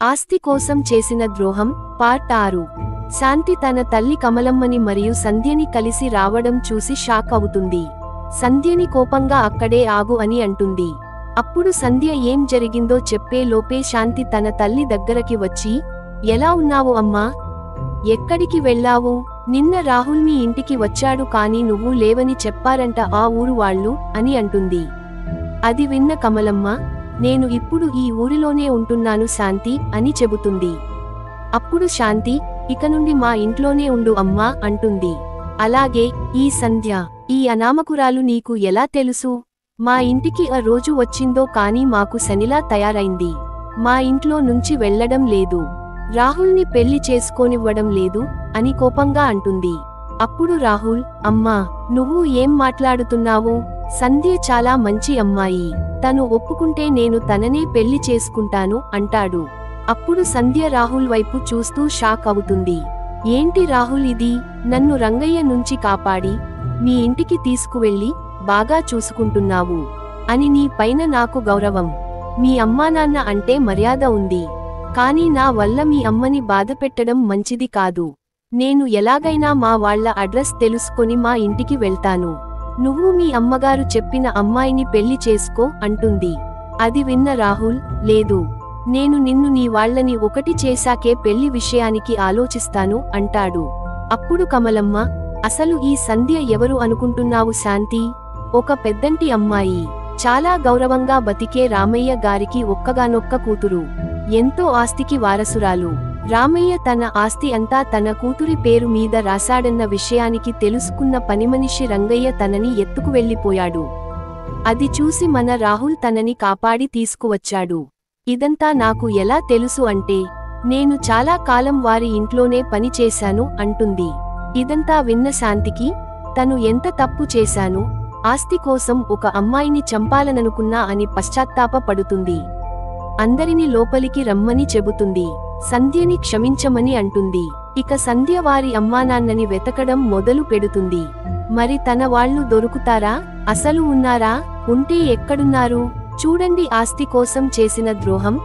ఆస్తి కోసం చేసిన ద్రోహం పార్ట్ 6. శాంతి తన తల్లి కమలమ్మని మరియు సంధ్యని కలిసి రావడం చూసి షాక్ అవుతుంది. సంధ్యని కోపంగా అక్కడే ఆగు అని అంటుంది. అప్పుడు సంధ్య ఏం జరిగిందో చెప్పే లోపే శాంతి తన తల్లి దగ్గరకి వచ్చి, ఎలా ఉన్నావు అమ్మా? ఎక్కడికి వెళ్ళావు? నిన్న రాహుల్ మీ ఇంటికి వచ్చాడు కానీ నువ్వు లేవని చెప్పారంట ఆ ఊరు వాళ్ళు అని అంటుంది. అది విన్న కమలమ్మ, నేను ఇప్పుడు ఈ ఊరిలోనే ఉంటున్నాను శాంతి అని చెబుతుంది. అప్పుడు శాంతి, ఇక నుండి మా ఇంట్లోనే ఉండు అమ్మా అంటుంది. అలాగే, ఈ సంధ్య, ఈ అనామకురాలు నీకు ఎలా తెలుసు? మా ఇంటికి ఆ రోజు వచ్చిందో కానీ మాకు శనిలా తయారైంది. మా ఇంట్లో నుంచి వెళ్లడం లేదు. రాహుల్ని పెళ్లి చేసుకోనివ్వడం లేదు అని కోపంగా అంటుంది. అప్పుడు రాహుల్, అమ్మా, నువ్వు ఏం మాట్లాడుతున్నావు? సంధ్య చాలా మంచి అమ్మాయి. తను ఒప్పుకుంటే నేను తననే పెళ్లి చేసుకుంటాను అంటాడు. అప్పుడు సంధ్య రాహుల్ వైపు చూస్తూ షాక్ అవుతుంది. ఏంటి రాహుల్ ఇది? నన్ను రంగయ్య నుంచి కాపాడి మీ ఇంటికి తీసుకువెళ్లి బాగా చూసుకుంటున్నావు అని నీ పైన నాకు గౌరవం. మీ అమ్మానాన్న అంటే మర్యాద ఉంది. కానీ నా వల్ల మీ అమ్మని బాధపెట్టడం మంచిది కాదు. నేను ఎలాగైనా మా వాళ్ల అడ్రస్ తెలుసుకొని మా ఇంటికి వెళ్తాను. నువ్వు మీ అమ్మగారు చెప్పిన అమ్మాయిని పెళ్లి చేసుకో అంటుంది. అది విన్న రాహుల్, లేదు, నేను నిన్ను నీ వాళ్లని ఒకటి చేశాకే పెళ్లి విషయానికి ఆలోచిస్తాను అంటాడు. అప్పుడు కమలమ్మ, అసలు ఈ సంధ్య ఎవరు అనుకుంటున్నావు శాంతి? ఒక పెద్దంటి అమ్మాయి. చాలా గౌరవంగా బతికే రామయ్య గారికి ఒక్కగానొక్క కూతురు. ఎంతో ఆస్తికి వారసురాలు. రామయ్య తన ఆస్తి అంతా తన కూతురి పేరు మీద రాశాడన్న విషయానికి తెలుసుకున్న పనిమనిషి రంగయ్య తనని ఎత్తుకువెళ్లిపోయాడు. అది చూసి మన రాహుల్ తనని కాపాడి తీసుకువచ్చాడు. ఇదంతా నాకు ఎలా తెలుసు అంటే, నేను చాలా కాలం వారి ఇంట్లోనే పని చేశాను అంటుంది. ఇదంతా విన్న శాంతికి, తను ఎంత తప్పు చేశాను, ఆస్తి కోసం ఒక అమ్మాయిని చంపాలననుకున్నా అని పశ్చాత్తాప పడుతుంది. అందరిని లోపలికి రమ్మని చెబుతుంది. సంధ్యని క్షమించమని అంటుంది. ఇక సంధ్య వారి అమ్మానాన్నని వెతకడం మొదలు పెడుతుంది. మరి తన వాళ్ళు దొరుకుతారా? అసలు ఉన్నారా? ఉంటే ఎక్కడున్నారు? చూడండి ఆస్తి కోసం చేసిన ద్రోహం